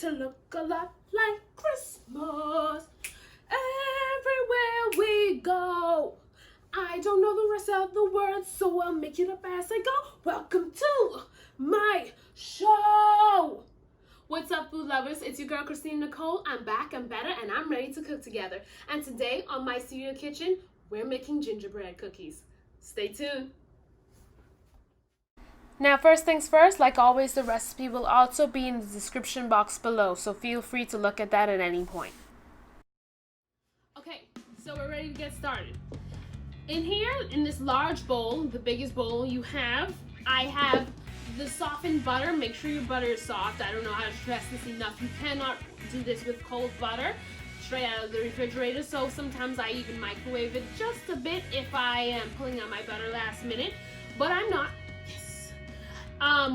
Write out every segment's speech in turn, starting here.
to look a lot like Christmas everywhere we go. I don't know the rest of the words, so I'll make it up as I go. Welcome to my show. What's up, food lovers? It's your girl, Christine Nicole. I'm back, I'm better, and I'm ready to cook together. And today on My Studio Kitchen, we're making gingerbread cookies. Stay tuned. Now, first things first, like always, the recipe will also be in the description box below, so feel free to look at that at any point. Okay, so we're ready to get started. In here, in this large bowl, the biggest bowl I have the softened butter. Make sure your butter is soft. I don't know how to stress this enough. You cannot do this with cold butter straight out of the refrigerator, so sometimes I even microwave it just a bit if I am pulling out my butter last minute, but I'm not. Yes.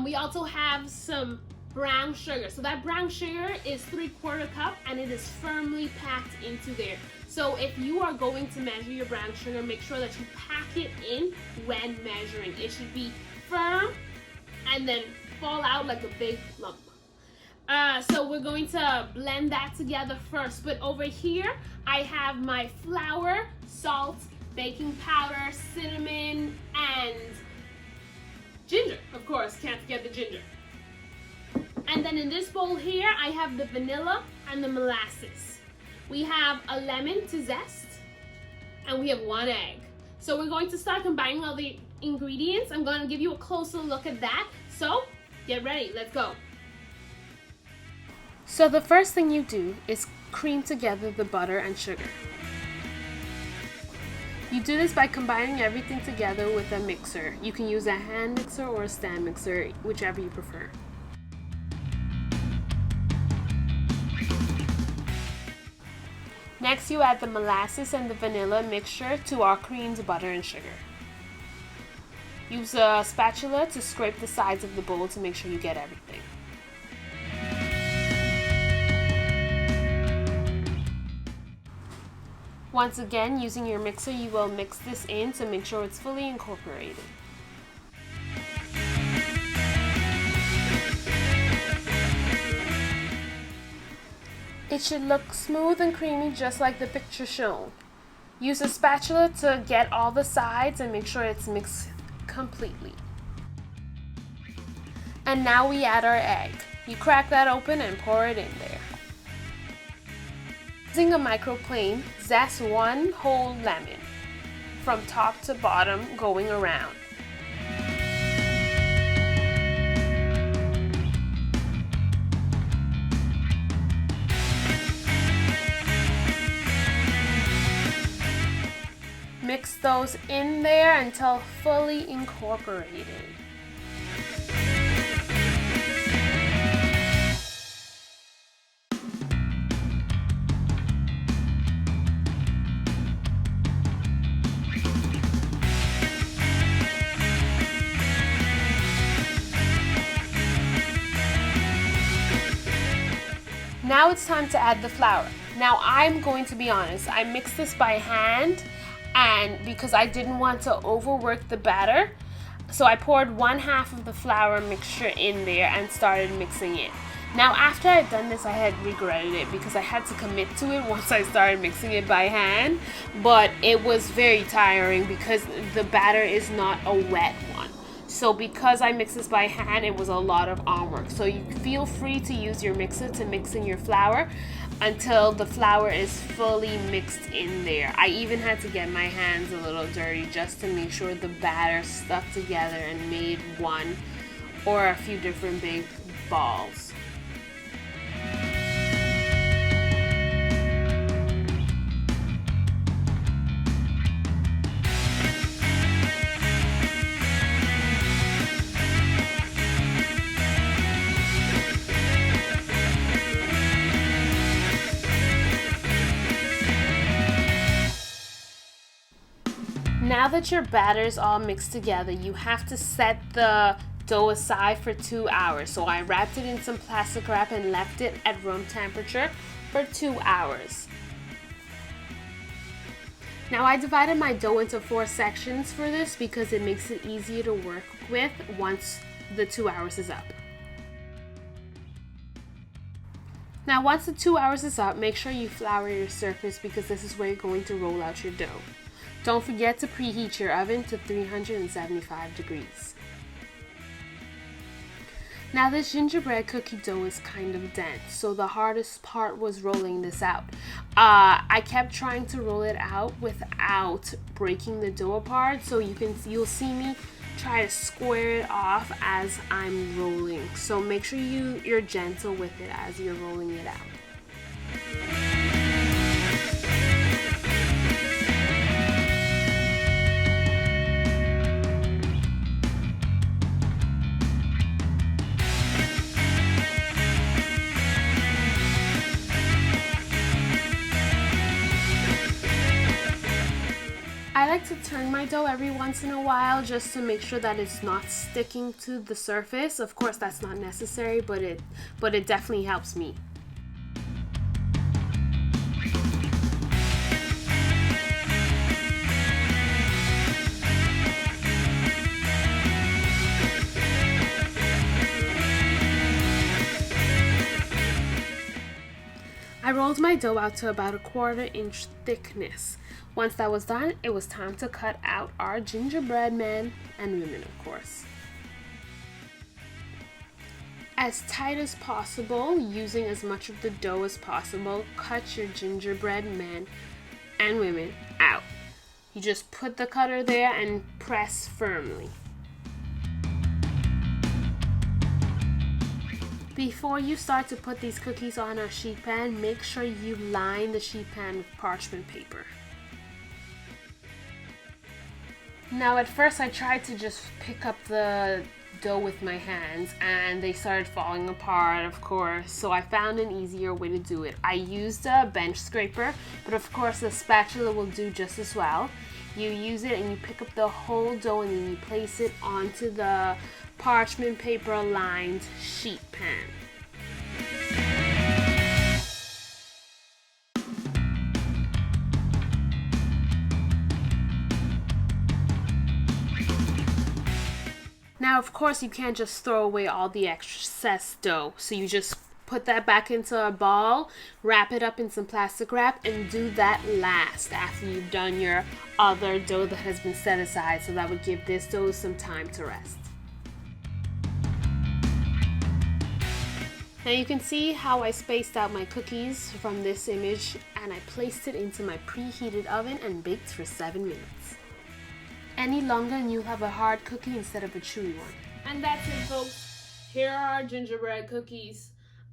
We also have some brown sugar. So that brown sugar is 3/4 cup and it is firmly packed into there. So if you are going to measure your brown sugar, make sure that you pack it in when measuring. It should be firm and then fall out like a big lump. So we're going to blend that together first. But over here, I have my flour, salt, baking powder, cinnamon, and ginger. Of course, can't forget the ginger. And then in this bowl here, I have the vanilla and the molasses. We have a lemon to zest, and we have 1 egg. So we're going to start combining all the ingredients. I'm going to give you a closer look at that. So get ready, let's go. So the first thing you do is cream together the butter and sugar. You do this by combining everything together with a mixer. You can use a hand mixer or a stand mixer, whichever you prefer. Next, you add the molasses and the vanilla mixture to our creamed butter and sugar. Use a spatula to scrape the sides of the bowl to make sure you get everything. Once again, using your mixer, you will mix this in to make sure it's fully incorporated. It should look smooth and creamy just like the picture shown. Use a spatula to get all the sides and make sure it's mixed completely. And now we add our egg. You crack that open and pour it in there. Using a microplane, zest 1 whole lemon from top to bottom going around. Mix those in there until fully incorporated. Now it's time to add the flour. Now I'm going to be honest, I mixed this by hand, and because I didn't want to overwork the batter, so I poured 1/2 of the flour mixture in there and started mixing it. Now after I'd done this, I had regretted it because I had to commit to it once I started mixing it by hand, but it was very tiring because the batter is not a wet one. So because I mixed this by hand, it was a lot of arm work. So you feel free to use your mixer to mix in your flour until the flour is fully mixed in there. I even had to get my hands a little dirty just to make sure the batter stuck together and made one or a few different big balls. Now that your batter is all mixed together, you have to set the dough aside for 2 hours. So I wrapped it in some plastic wrap and left it at room temperature for 2 hours. Now I divided my dough into 4 sections for this because it makes it easier to work with once the 2 hours is up. Now once the 2 hours is up, make sure you flour your surface because this is where you're going to roll out your dough. Don't forget to preheat your oven to 375 degrees. Now this gingerbread cookie dough is kind of dense, so the hardest part was rolling this out. I kept trying to roll it out without breaking the dough apart, so you'll see me try to square it off as I'm rolling. So make sure you're gentle with it as you're rolling it out. I like to turn my dough every once in a while just to make sure that it's not sticking to the surface. Of course, that's not necessary, but it definitely helps me. I rolled my dough out to about a 1/4 inch thickness. Once that was done, it was time to cut out our gingerbread men and women, of course. As tight as possible, using as much of the dough as possible, cut your gingerbread men and women out. You just put the cutter there and press firmly. Before you start to put these cookies on our sheet pan, make sure you line the sheet pan with parchment paper. Now at first I tried to just pick up the dough with my hands and they started falling apart, of course, so I found an easier way to do it. I used a bench scraper, but of course the spatula will do just as well. You use it and you pick up the whole dough and then you place it onto the parchment paper lined sheet pan. Now, of course, you can't just throw away all the excess dough. So you just put that back into a ball, wrap it up in some plastic wrap, and do that last after you've done your other dough that has been set aside. So that would give this dough some time to rest. Now you can see how I spaced out my cookies from this image, and I placed it into my preheated oven and baked for 7 minutes. Any longer and you'll have a hard cookie instead of a chewy one. And that's it, folks. Here are our gingerbread cookies.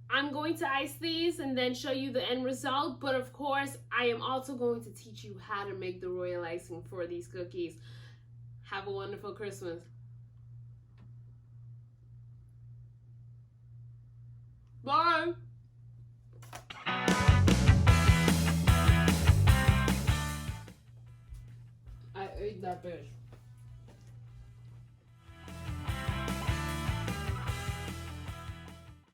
I'm going to ice these and then show you the end result, but of course I am also going to teach you how to make the royal icing for these cookies. Have a wonderful Christmas. Bye! I ate that bitch.